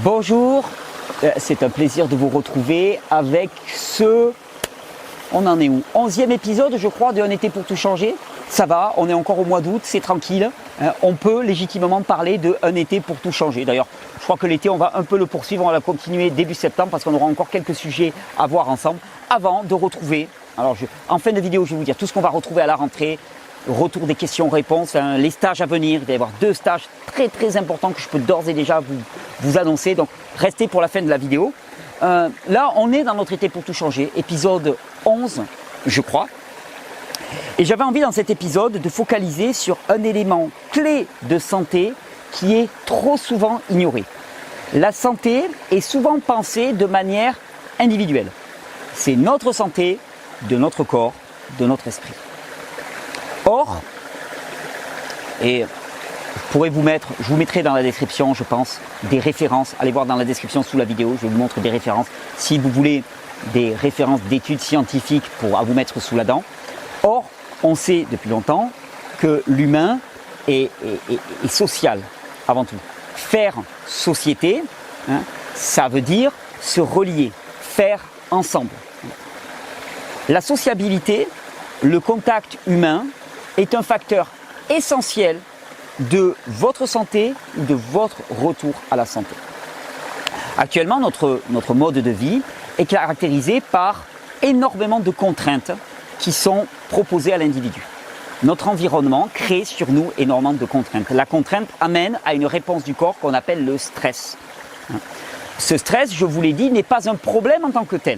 Bonjour, c'est un plaisir de vous retrouver avec on en est où 11e épisode je crois de Un été pour tout changer. Ça va, on est encore au mois d'août, c'est tranquille. On peut légitimement parler de Un été pour tout changer. D'ailleurs, je crois que l'été on va un peu le poursuivre, on va continuer début septembre parce qu'on aura encore quelques sujets à voir ensemble avant de retrouver. Alors en fin de vidéo je vais vous dire tout ce qu'on va retrouver à la rentrée. Retour des questions-réponses, les stages à venir, il va y avoir 2 stages très importants que je peux d'ores et déjà vous annoncer, donc restez pour la fin de la vidéo. Là on est dans notre été pour tout changer, épisode 11 je crois, et j'avais envie dans cet épisode de focaliser sur un élément clé de santé qui est trop souvent ignoré. La santé est souvent pensée de manière individuelle, c'est notre santé de notre corps, de notre esprit. Or, et je vous mettrai dans la description, je pense, des références. Allez voir dans la description sous la vidéo, je vous montre des références. Si vous voulez des références d'études scientifiques à vous mettre sous la dent. Or, on sait depuis longtemps que l'humain est social avant tout. Faire société, ça veut dire se relier, faire ensemble. La sociabilité, le contact humain, est un facteur essentiel de votre santé ou de votre retour à la santé. Actuellement, notre mode de vie est caractérisé par énormément de contraintes qui sont proposées à l'individu. Notre environnement crée sur nous énormément de contraintes. La contrainte amène à une réponse du corps qu'on appelle le stress. Ce stress, je vous l'ai dit, n'est pas un problème en tant que tel.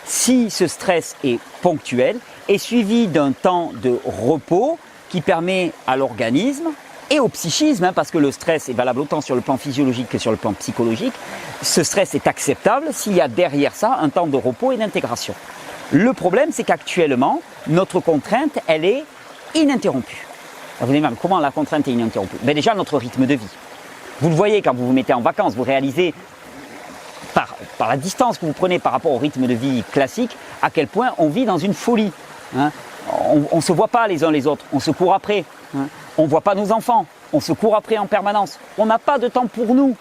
Si ce stress est ponctuel, est suivi d'un temps de repos qui permet à l'organisme et au psychisme, parce que le stress est valable autant sur le plan physiologique que sur le plan psychologique, ce stress est acceptable s'il y a derrière ça un temps de repos et d'intégration. Le problème, c'est qu'actuellement, notre contrainte, elle est ininterrompue. Vous allez me dire, comment la contrainte est ininterrompue? Déjà, notre rythme de vie. Vous le voyez quand vous vous mettez en vacances, vous réalisez par la distance que vous prenez par rapport au rythme de vie classique, à quel point on vit dans une folie. On ne se voit pas les uns les autres, on se court après. On ne voit pas nos enfants, on se court après en permanence. On n'a pas de temps pour nous.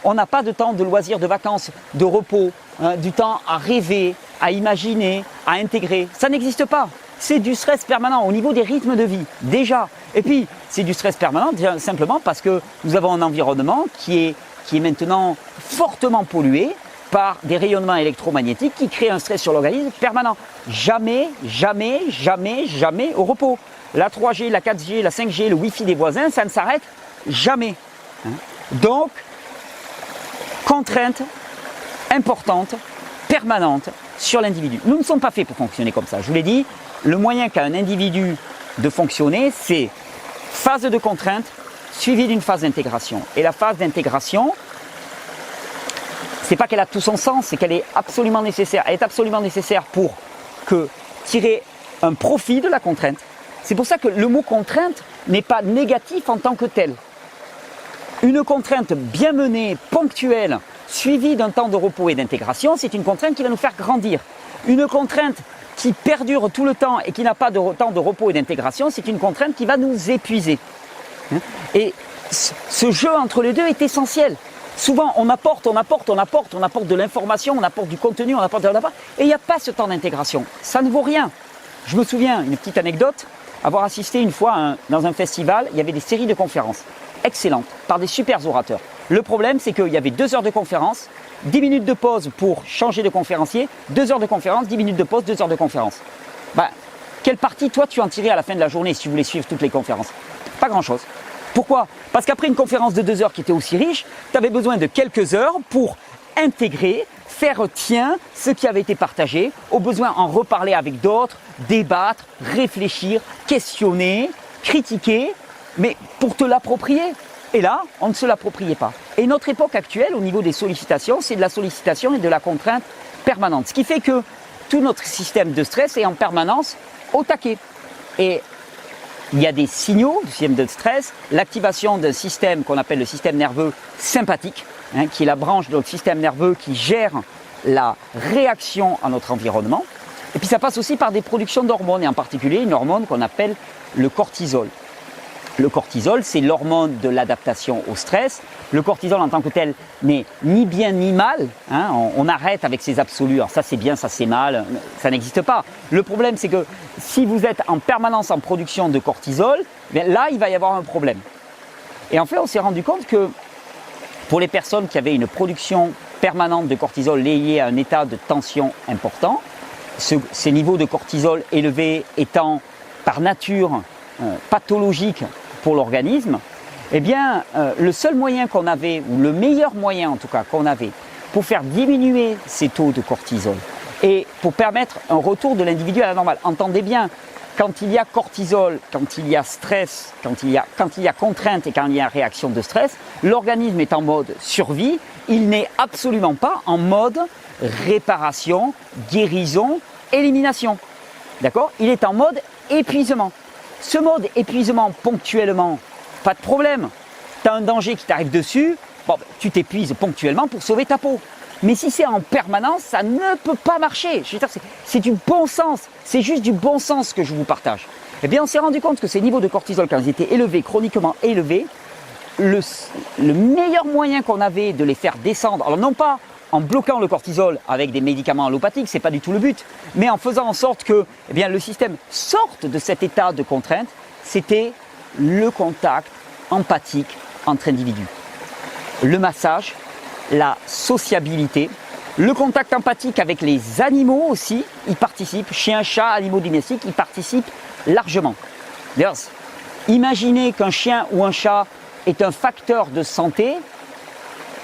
On n'a pas de temps de loisirs, de vacances, de repos, du temps à rêver, à imaginer, à intégrer. Ça n'existe pas. C'est du stress permanent au niveau des rythmes de vie, déjà. Et puis, c'est du stress permanent simplement parce que nous avons un environnement qui est maintenant fortement pollué par des rayonnements électromagnétiques qui créent un stress sur l'organisme permanent. Jamais au repos. La 3G, la 4G, la 5G, le Wi-Fi des voisins, ça ne s'arrête jamais. Donc, contrainte importante, permanente sur l'individu. Nous ne sommes pas faits pour fonctionner comme ça. Je vous l'ai dit, le moyen qu'a un individu de fonctionner, c'est phase de contrainte suivie d'une phase d'intégration. Et la phase d'intégration, c'est pas qu'elle a tout son sens, c'est qu'elle est absolument nécessaire. Elle est absolument nécessaire pour tirer un profit de la contrainte. C'est pour ça que le mot contrainte n'est pas négatif en tant que tel. Une contrainte bien menée, ponctuelle, suivie d'un temps de repos et d'intégration, c'est une contrainte qui va nous faire grandir. Une contrainte qui perdure tout le temps et qui n'a pas de temps de repos et d'intégration, c'est une contrainte qui va nous épuiser. Et ce jeu entre les deux est essentiel. Souvent, on apporte de l'information, on apporte du contenu, et il n'y a pas ce temps d'intégration. Ça ne vaut rien. Je me souviens, une petite anecdote, avoir assisté une fois dans un festival, il y avait des séries de conférences excellentes, par des super orateurs. Le problème, c'est qu'il y avait 2 heures de conférence, 10 minutes de pause pour changer de conférencier, 2 heures de conférence, 10 minutes de pause, 2 heures de conférence. Quelle partie, toi, tu en tirais à la fin de la journée si tu voulais suivre toutes les conférences? Pas grand-chose. Pourquoi? Parce qu'après une conférence de 2 heures qui était aussi riche, tu avais besoin de quelques heures pour intégrer, faire tien ce qui avait été partagé, au besoin en reparler avec d'autres, débattre, réfléchir, questionner, critiquer, mais pour te l'approprier. Et là, on ne se l'appropriait pas. Et notre époque actuelle, au niveau des sollicitations, c'est de la sollicitation et de la contrainte permanente. Ce qui fait que tout notre système de stress est en permanence au taquet. Et il y a des signaux du système de stress, l'activation d'un système qu'on appelle le système nerveux sympathique, qui est la branche de notre système nerveux qui gère la réaction à notre environnement. Et puis ça passe aussi par des productions d'hormones, et en particulier une hormone qu'on appelle le cortisol. Le cortisol, c'est l'hormone de l'adaptation au stress. Le cortisol en tant que tel n'est ni bien ni mal. Hein, on arrête avec ces absolus. Alors ça c'est bien, ça c'est mal, ça n'existe pas. Le problème c'est que si vous êtes en permanence en production de cortisol, bien là il va y avoir un problème. Et en fait on s'est rendu compte que pour les personnes qui avaient une production permanente de cortisol liée à un état de tension important, ces niveaux de cortisol élevés étant par nature pathologiques pour l'organisme, eh bien, le seul moyen qu'on avait, ou le meilleur moyen en tout cas qu'on avait, pour faire diminuer ces taux de cortisol et pour permettre un retour de l'individu à la normale. Entendez bien, quand il y a cortisol, quand il y a stress, quand il y a contrainte et quand il y a réaction de stress, l'organisme est en mode survie, il n'est absolument pas en mode réparation, guérison, élimination. D'accord ? Il est en mode épuisement. Ce mode épuisement ponctuellement, pas de problème. Tu as un danger qui t'arrive dessus, bon, tu t'épuises ponctuellement pour sauver ta peau. Mais si c'est en permanence, ça ne peut pas marcher. Je veux dire, c'est du bon sens. C'est juste du bon sens que je vous partage. Eh bien, on s'est rendu compte que ces niveaux de cortisol, quand ils étaient élevés, chroniquement élevés, le meilleur moyen qu'on avait de les faire descendre, alors non pas en bloquant le cortisol avec des médicaments allopathiques, ce n'est pas du tout le but, mais en faisant en sorte que eh bien, le système sorte de cet état de contrainte, c'était le contact empathique entre individus. Le massage, la sociabilité, le contact empathique avec les animaux aussi, y participent, chiens, chats, animaux domestiques, y participent largement. D'ailleurs, imaginez qu'un chien ou un chat est un facteur de santé.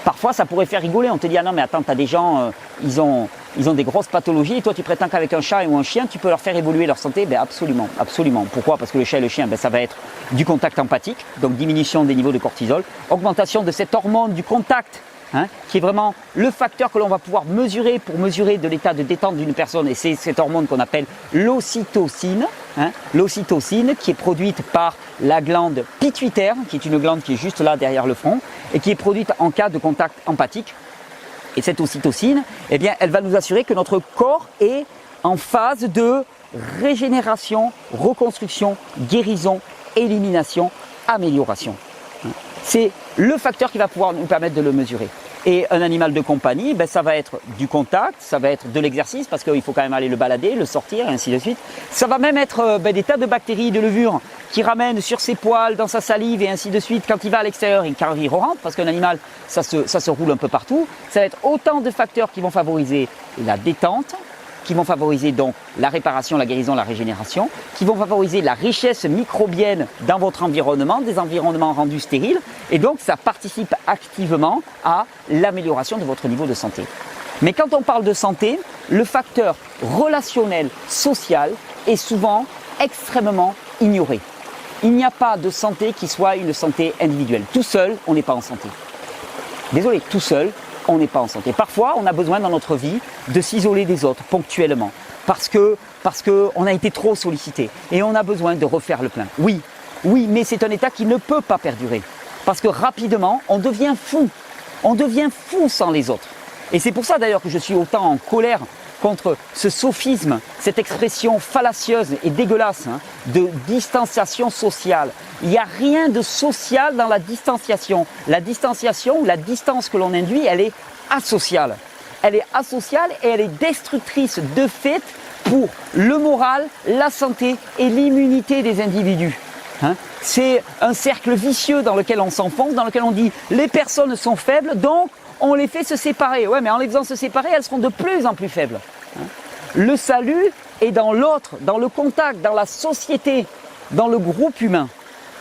Parfois, ça pourrait faire rigoler. On te dit, ah non, mais attends, tu as des gens, ils ont des grosses pathologies. Et toi, tu prétends qu'avec un chat ou un chien, tu peux leur faire évoluer leur santé? Ben absolument, absolument. Pourquoi? Parce que le chat et le chien, ben, ça va être du contact empathique, donc diminution des niveaux de cortisol, augmentation de cette hormone du contact, hein, qui est vraiment le facteur que l'on va pouvoir mesurer pour mesurer de l'état de détente d'une personne. Et c'est cette hormone qu'on appelle l'ocytocine. Hein, l'ocytocine qui est produite par la glande pituitaire, qui est une glande qui est juste là derrière le front et qui est produite en cas de contact empathique. Et cette ocytocine, eh bien, elle va nous assurer que notre corps est en phase de régénération, reconstruction, guérison, élimination, amélioration. C'est le facteur qui va pouvoir nous permettre de le mesurer. Et un animal de compagnie, ben, ça va être du contact, ça va être de l'exercice parce qu'il faut quand même aller le balader, le sortir et ainsi de suite. Ça va même être des tas de bactéries, de levures qui ramènent sur ses poils, dans sa salive et ainsi de suite. Quand il va à l'extérieur, quand il rentre, parce qu'un animal, ça se roule un peu partout. Ça va être autant de facteurs qui vont favoriser la détente, qui vont favoriser donc la réparation, la guérison, la régénération, qui vont favoriser la richesse microbienne dans votre environnement, des environnements rendus stériles, et donc ça participe activement à l'amélioration de votre niveau de santé. Mais quand on parle de santé, le facteur relationnel, social est souvent extrêmement ignoré. Il n'y a pas de santé qui soit une santé individuelle. Tout seul, on n'est pas en santé. Désolé, tout seul, on n'est pas en santé. Parfois, on a besoin dans notre vie de s'isoler des autres ponctuellement parce que on a été trop sollicité et on a besoin de refaire le plein. Oui, mais c'est un état qui ne peut pas perdurer parce que rapidement, on devient fou. On devient fou sans les autres. Et c'est pour ça d'ailleurs que je suis autant en colère contre ce sophisme, cette expression fallacieuse et dégueulasse de distanciation sociale. Il n'y a rien de social dans la distanciation. La distanciation, la distance que l'on induit, elle est asociale. Elle est asociale et elle est destructrice de fait pour le moral, la santé et l'immunité des individus. C'est un cercle vicieux dans lequel on s'enfonce, dans lequel on dit les personnes sont faibles, donc on les fait se séparer. Ouais, mais en les faisant se séparer, elles seront de plus en plus faibles. Le salut est dans l'autre, dans le contact, dans la société, dans le groupe humain.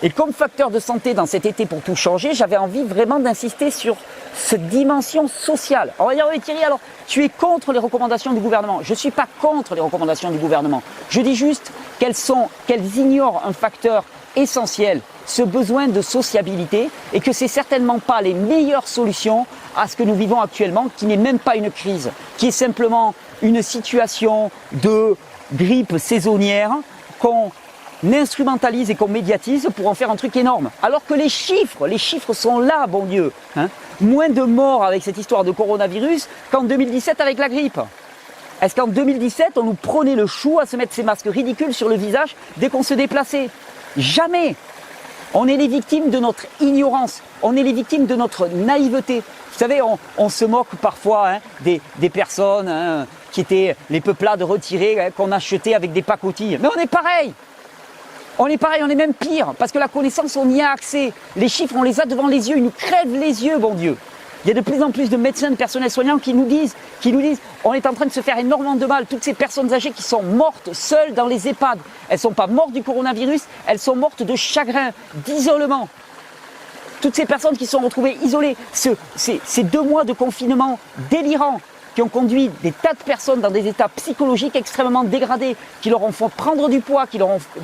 Et comme facteur de santé dans cet été pour tout changer, j'avais envie vraiment d'insister sur cette dimension sociale. Alors, on va dire, oui Thierry, alors tu es contre les recommandations du gouvernement. Je ne suis pas contre les recommandations du gouvernement. Je dis juste qu'elles ignorent un facteur essentiel, ce besoin de sociabilité, et que c'est certainement pas les meilleures solutions à ce que nous vivons actuellement, qui n'est même pas une crise, qui est simplement une situation de grippe saisonnière qu'on instrumentalise et qu'on médiatise pour en faire un truc énorme. Alors que les chiffres sont là, bon Dieu. Moins de morts avec cette histoire de coronavirus qu'en 2017 avec la grippe. Est-ce qu'en 2017, on nous prenait le chou à se mettre ces masques ridicules sur le visage dès qu'on se déplaçait? Jamais. On est les victimes de notre ignorance. On est les victimes de notre naïveté. Vous savez, on se moque parfois des personnes qui étaient les peuplades retirées qu'on achetait avec des pacotilles. Mais on est pareil. On est pareil, on est même pire. Parce que la connaissance, on y a accès. Les chiffres, on les a devant les yeux. Ils nous crèvent les yeux, bon Dieu. Il y a de plus en plus de médecins, de personnels soignants qui nous disent, on est en train de se faire énormément de mal. Toutes ces personnes âgées qui sont mortes seules dans les EHPAD. Elles ne sont pas mortes du coronavirus, elles sont mortes de chagrin, d'isolement. Toutes ces personnes qui sont retrouvées isolées, ces 2 mois de confinement délirant qui ont conduit des tas de personnes dans des états psychologiques extrêmement dégradés, qui leur ont fait prendre du poids, qui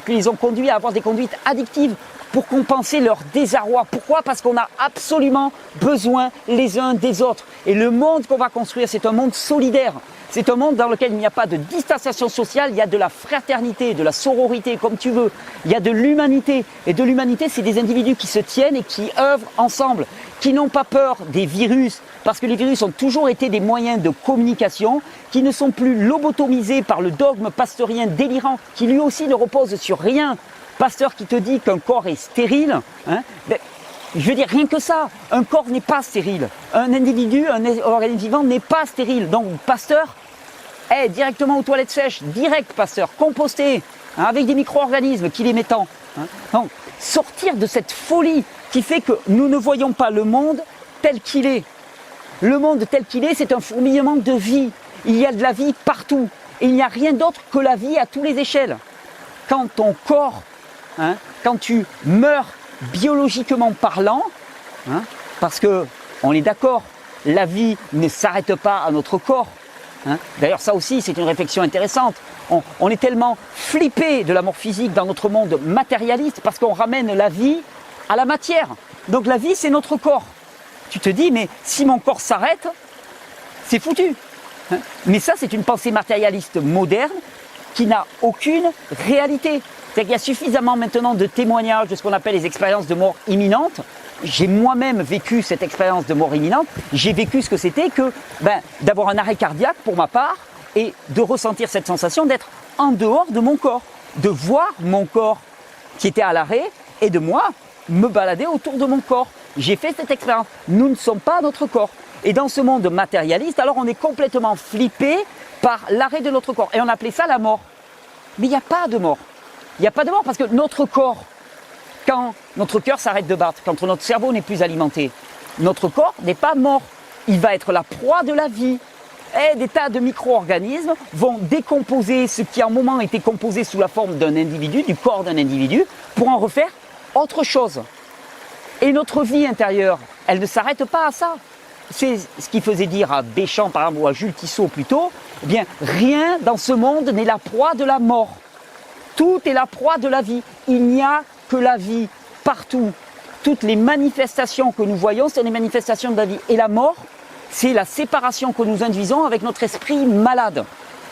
les ont conduits à avoir des conduites addictives pour compenser leur désarroi. Pourquoi ? Parce qu'on a absolument besoin les uns des autres. Et le monde qu'on va construire, c'est un monde solidaire. C'est un monde dans lequel il n'y a pas de distanciation sociale, il y a de la fraternité, de la sororité, comme tu veux. Il y a de l'humanité. Et de l'humanité, c'est des individus qui se tiennent et qui œuvrent ensemble, qui n'ont pas peur des virus, parce que les virus ont toujours été des moyens de communication, qui ne sont plus lobotomisés par le dogme pasteurien délirant, qui lui aussi ne repose sur rien. Pasteur qui te dit qu'un corps est stérile, je veux dire, rien que ça, un corps n'est pas stérile. Un individu, un organisme vivant n'est pas stérile. Donc, Pasteur, directement aux toilettes sèches, direct, Pasteur, composté, avec des micro-organismes qui les mettent en. Donc, sortir de cette folie qui fait que nous ne voyons pas le monde tel qu'il est. Le monde tel qu'il est, c'est un fourmillement de vie. Il y a de la vie partout. Et il n'y a rien d'autre que la vie à toutes les échelles. Quand ton corps, quand tu meurs biologiquement parlant, parce que on est d'accord, la vie ne s'arrête pas à notre corps. D'ailleurs, ça aussi, c'est une réflexion intéressante. On est tellement flippé de la mort physique dans notre monde matérialiste parce qu'on ramène la vie à la matière. Donc la vie, c'est notre corps. Tu te dis, mais si mon corps s'arrête, c'est foutu. Mais ça, c'est une pensée matérialiste moderne qui n'a aucune réalité. C'est-à-dire qu'il y a suffisamment maintenant de témoignages de ce qu'on appelle les expériences de mort imminente. J'ai moi-même vécu cette expérience de mort imminente. J'ai vécu ce que c'était que d'avoir un arrêt cardiaque pour ma part et de ressentir cette sensation d'être en dehors de mon corps, de voir mon corps qui était à l'arrêt et de moi me balader autour de mon corps. J'ai fait cette expérience. Nous ne sommes pas notre corps. Et dans ce monde matérialiste, alors on est complètement flippé par l'arrêt de notre corps. Et on appelait ça la mort. Mais il n'y a pas de mort. Il n'y a pas de mort parce que notre corps, quand notre cœur s'arrête de battre, quand notre cerveau n'est plus alimenté, notre corps n'est pas mort. Il va être la proie de la vie. Et des tas de micro-organismes vont décomposer ce qui à un moment était composé sous la forme d'un individu, du corps d'un individu, pour en refaire autre chose. Et notre vie intérieure, elle ne s'arrête pas à ça. C'est ce qui faisait dire à Béchamp, par exemple, ou à Jules Tissot plutôt, eh bien, rien dans ce monde n'est la proie de la mort. Tout est la proie de la vie. Il n'y a que la vie partout. Toutes les manifestations que nous voyons, c'est les manifestations de la vie. Et la mort, c'est la séparation que nous induisons avec notre esprit malade.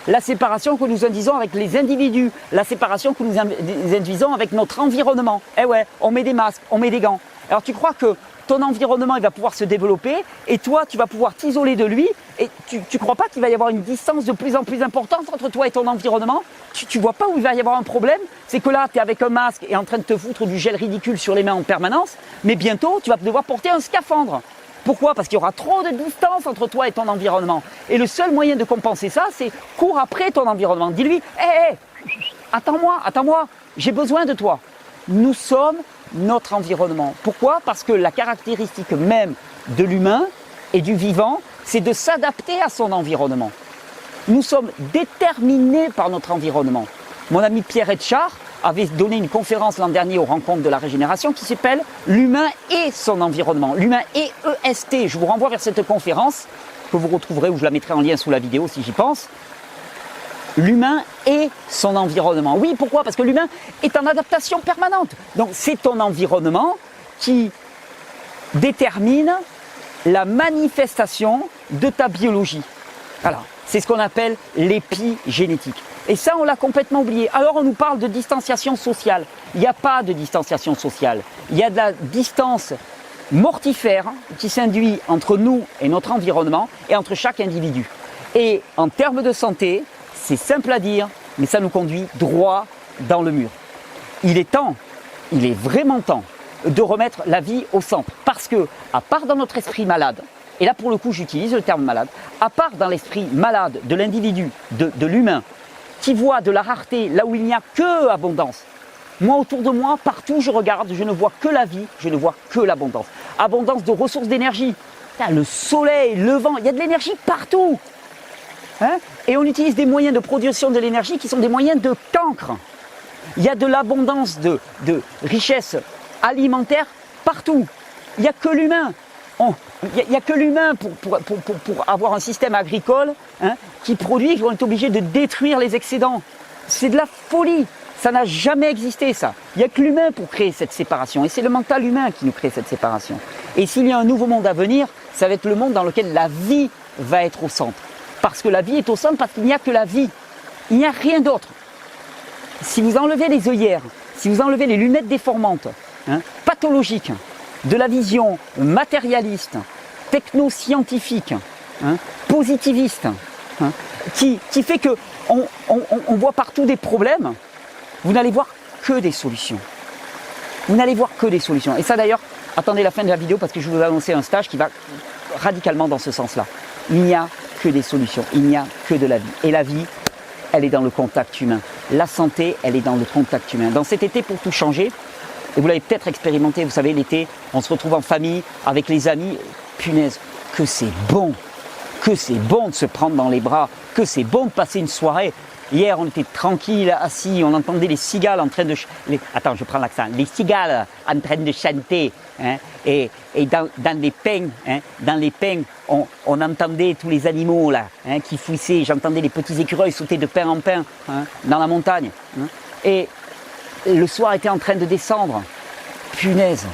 La séparation que nous induisons avec les individus. La séparation que nous induisons avec notre environnement. Eh ouais, on met des masques, on met des gants. Alors tu crois que ton environnement il va pouvoir se développer et toi tu vas pouvoir t'isoler de lui et tu ne crois pas qu'il va y avoir une distance de plus en plus importante entre toi et ton environnement? Tu vois pas où il va y avoir un problème? C'est que là tu es avec un masque et en train de te foutre du gel ridicule sur les mains en permanence, mais bientôt tu vas devoir porter un scaphandre. Pourquoi? Parce qu'il y aura trop de distance entre toi et ton environnement. Et le seul moyen de compenser ça, c'est cours après ton environnement. Dis-lui, hé, attends-moi, j'ai besoin de toi. Nous sommes notre environnement. Pourquoi? Parce que la caractéristique même de l'humain et du vivant, c'est de s'adapter à son environnement. Nous sommes déterminés par notre environnement. Mon ami Pierre Etchard avait donné une conférence l'an dernier aux rencontres de la régénération qui s'appelle « L'humain et son environnement ». L'humain et EST. Je vous renvoie vers cette conférence que vous retrouverez ou je la mettrai en lien sous la vidéo si j'y pense. L'humain et son environnement. Oui, pourquoi? Parce que l'humain est en adaptation permanente. Donc c'est ton environnement qui détermine la manifestation de ta biologie. Voilà, c'est ce qu'on appelle l'épigénétique. Et ça, on l'a complètement oublié. Alors on nous parle de distanciation sociale. Il n'y a pas de distanciation sociale. Il y a de la distance mortifère qui s'induit entre nous et notre environnement et entre chaque individu. Et en termes de santé, c'est simple à dire, mais ça nous conduit droit dans le mur. Il est temps, il est vraiment temps de remettre la vie au centre. Parce que, à part dans notre esprit malade, et là pour le coup j'utilise le terme malade, à part dans l'esprit malade de l'individu, de l'humain, qui voit de la rareté là où il n'y a que abondance, moi autour de moi, partout je regarde, je ne vois que la vie, je ne vois que l'abondance. Abondance de ressources d'énergie, le soleil, le vent, il y a de l'énergie partout. Hein? Et on utilise des moyens de production de l'énergie qui sont des moyens de cancre. Il y a de l'abondance de richesses alimentaires partout. Il n'y a que l'humain. Il n'y a que l'humain pour avoir un système agricole qui produit, qu'on est obligé de détruire les excédents. C'est de la folie. Ça n'a jamais existé, ça. Il n'y a que l'humain pour créer cette séparation. Et c'est le mental humain qui nous crée cette séparation. Et s'il y a un nouveau monde à venir, ça va être le monde dans lequel la vie va être au centre. Parce que la vie est au centre, parce qu'il n'y a que la vie. Il n'y a rien d'autre. Si vous enlevez les œillères, si vous enlevez les lunettes déformantes, pathologiques, de la vision matérialiste, techno-scientifique, positiviste, qui fait que on voit partout des problèmes, vous n'allez voir que des solutions. Vous n'allez voir que des solutions. Et ça d'ailleurs, attendez la fin de la vidéo parce que je vais vous annoncer un stage qui va radicalement dans ce sens-là. Il n'y a que des solutions, il n'y a que de la vie. Et la vie, elle est dans le contact humain. La santé, elle est dans le contact humain. Dans cet été pour tout changer, et vous l'avez peut-être expérimenté, vous savez, l'été, on se retrouve en famille, avec les amis, punaise, que c'est bon de se prendre dans les bras, que c'est bon de passer une soirée. Hier, on était tranquille, assis, on entendait les cigales en train de... Attends, je prends l'accent. Les cigales en train de chanter. Et dans les pins, on entendait tous les animaux là, qui fouissaient. J'entendais les petits écureuils sauter de pin en pin dans la montagne. Et le soir était en train de descendre. Punaise,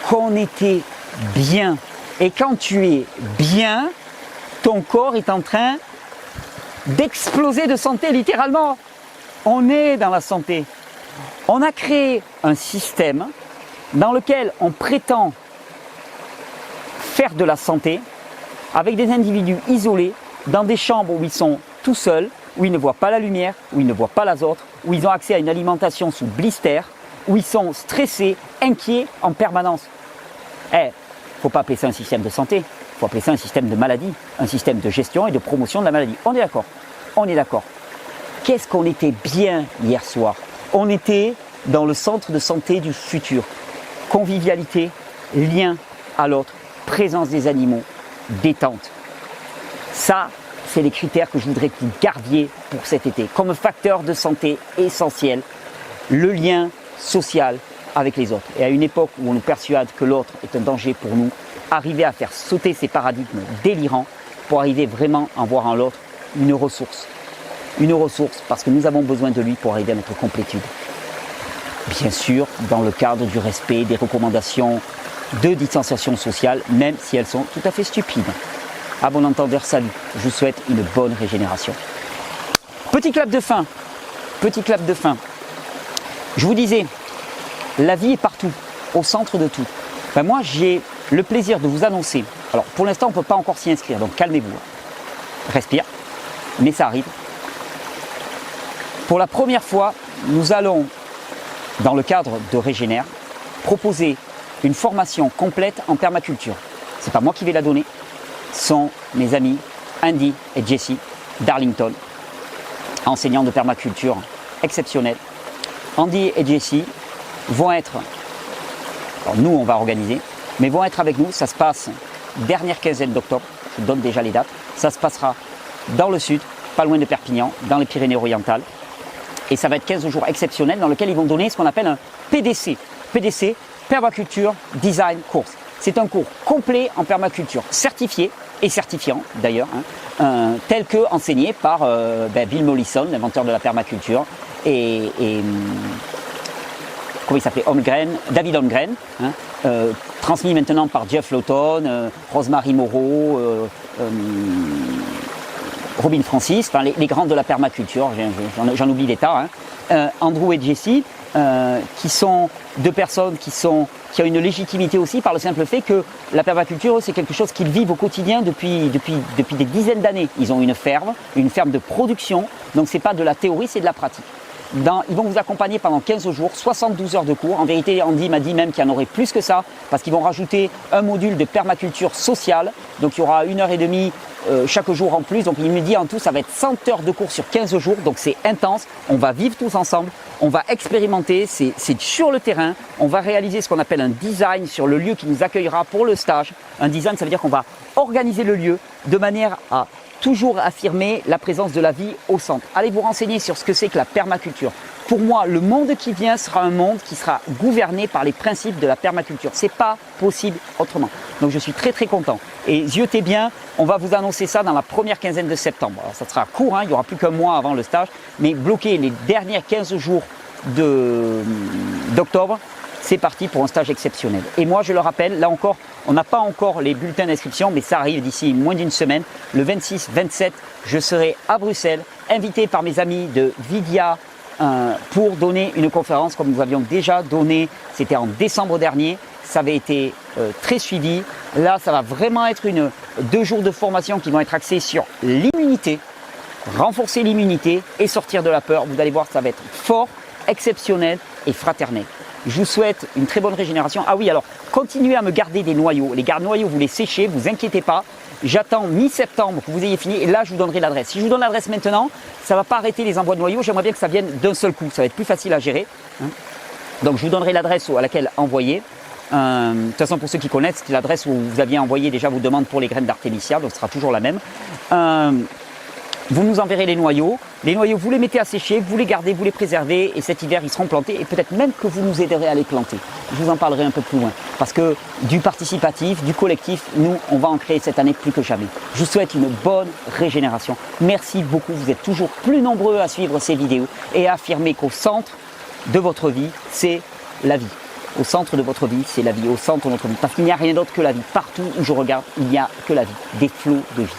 qu'on était bien. Et quand tu es bien, ton corps est en train d'exploser de santé, littéralement. On est dans la santé. On a créé un système dans lequel on prétend faire de la santé avec des individus isolés dans des chambres où ils sont tout seuls, où ils ne voient pas la lumière, où ils ne voient pas l'azote, où ils ont accès à une alimentation sous blister, où ils sont stressés, inquiets en permanence. Faut pas appeler ça un système de santé, faut appeler ça un système de maladie, un système de gestion et de promotion de la maladie. On est d'accord. On est d'accord. Qu'est-ce qu'on était bien hier soir? On était dans le centre de santé du futur. Convivialité, lien à l'autre, présence des animaux, détente. Ça, c'est les critères que je voudrais que vous gardiez pour cet été. Comme facteur de santé essentiel, le lien social avec les autres. Et à une époque où on nous persuade que l'autre est un danger pour nous, arriver à faire sauter ces paradigmes délirants pour arriver vraiment à voir en l'autre une ressource. Une ressource parce que nous avons besoin de lui pour arriver à notre complétude. Bien sûr, dans le cadre du respect des recommandations de distanciation sociale, même si elles sont tout à fait stupides. À bon entendeur, salut. Je vous souhaite une bonne régénération. Petit clap de fin. Petit clap de fin. Je vous disais, la vie est partout, au centre de tout. Moi, j'ai le plaisir de vous annoncer. Alors, pour l'instant, on ne peut pas encore s'y inscrire, donc calmez-vous. Respire, mais ça arrive. Pour la première fois, nous allons, dans le cadre de Régénère, proposer une formation complète en permaculture. Ce n'est pas moi qui vais la donner, ce sont mes amis Andy et Jessie d'Arlington, enseignants de permaculture exceptionnels. Andy et Jessie vont être, alors nous on va organiser, mais vont être avec nous, ça se passe dernière quinzaine d'octobre, je vous donne déjà les dates, ça se passera dans le sud, pas loin de Perpignan, dans les Pyrénées-Orientales, et ça va être 15 jours exceptionnels dans lesquels ils vont donner ce qu'on appelle un PDC. PDC, Permaculture Design Course. C'est un cours complet en permaculture, certifié et certifiant d'ailleurs, tel que enseigné par Bill Mollison, l'inventeur de la permaculture, et comment il s'appelait, David Holmgren, transmis maintenant par Jeff Lawton, Rosemary Moreau, Robin Francis, enfin les grands de la permaculture, j'en oublie des tas, Andrew et Jessie, qui sont deux personnes qui ont une légitimité aussi par le simple fait que la permaculture, c'est quelque chose qu'ils vivent au quotidien depuis des dizaines d'années. Ils ont une ferme de production, donc c'est pas de la théorie, c'est de la pratique. Ils vont vous accompagner pendant 15 jours, 72 heures de cours. En vérité, Andy m'a dit même qu'il y en aurait plus que ça, parce qu'ils vont rajouter un module de permaculture sociale. Donc il y aura 1h30 chaque jour en plus. Donc il me dit en tout, ça va être 100 heures de cours sur 15 jours. Donc c'est intense. On va vivre tous ensemble. On va expérimenter. C'est sur le terrain. On va réaliser ce qu'on appelle un design sur le lieu qui nous accueillera pour le stage. Un design, ça veut dire qu'on va organiser le lieu de manière à toujours affirmer la présence de la vie au centre. Allez vous renseigner sur ce que c'est que la permaculture. Pour moi, le monde qui vient sera un monde qui sera gouverné par les principes de la permaculture. C'est pas possible autrement. Donc je suis très très content. Et ziottez bien, on va vous annoncer ça dans la première quinzaine de septembre. Alors ça sera court, hein, il n'y aura plus qu'un mois avant le stage, mais bloquez les dernières 15 jours d'octobre. C'est parti pour un stage exceptionnel. Et moi, je le rappelle, là encore, on n'a pas encore les bulletins d'inscription, mais ça arrive d'ici moins d'une semaine. Le 26-27, je serai à Bruxelles, invité par mes amis de Vidia pour donner une conférence comme nous avions déjà donné. C'était en décembre dernier. Ça avait été très suivi. Là, ça va vraiment être 2 jours de formation qui vont être axés sur l'immunité, renforcer l'immunité et sortir de la peur. Vous allez voir, ça va être fort, exceptionnel et fraternel. Je vous souhaite une très bonne régénération. Ah oui, alors, continuez à me garder des noyaux. Les noyaux, vous les séchez, vous inquiétez pas. J'attends mi-septembre que vous ayez fini et là, je vous donnerai l'adresse. Si je vous donne l'adresse maintenant, ça ne va pas arrêter les envois de noyaux. J'aimerais bien que ça vienne d'un seul coup. Ça va être plus facile à gérer. Donc, je vous donnerai l'adresse à laquelle envoyer. De toute façon, pour ceux qui connaissent, c'est l'adresse où vous aviez envoyé déjà vos demandes pour les graines d'artémisia. Donc, ce sera toujours la même. Vous nous enverrez les noyaux. Les noyaux, vous les mettez à sécher, vous les gardez, vous les préservez et cet hiver, ils seront plantés et peut-être même que vous nous aiderez à les planter. Je vous en parlerai un peu plus loin parce que du participatif, du collectif, nous, on va en créer cette année plus que jamais. Je vous souhaite une bonne régénération. Merci beaucoup. Vous êtes toujours plus nombreux à suivre ces vidéos et à affirmer qu'au centre de votre vie, c'est la vie. Au centre de votre vie, c'est la vie. Au centre de notre vie. Parce qu'il n'y a rien d'autre que la vie. Partout où je regarde, il n'y a que la vie. Des flots de vie.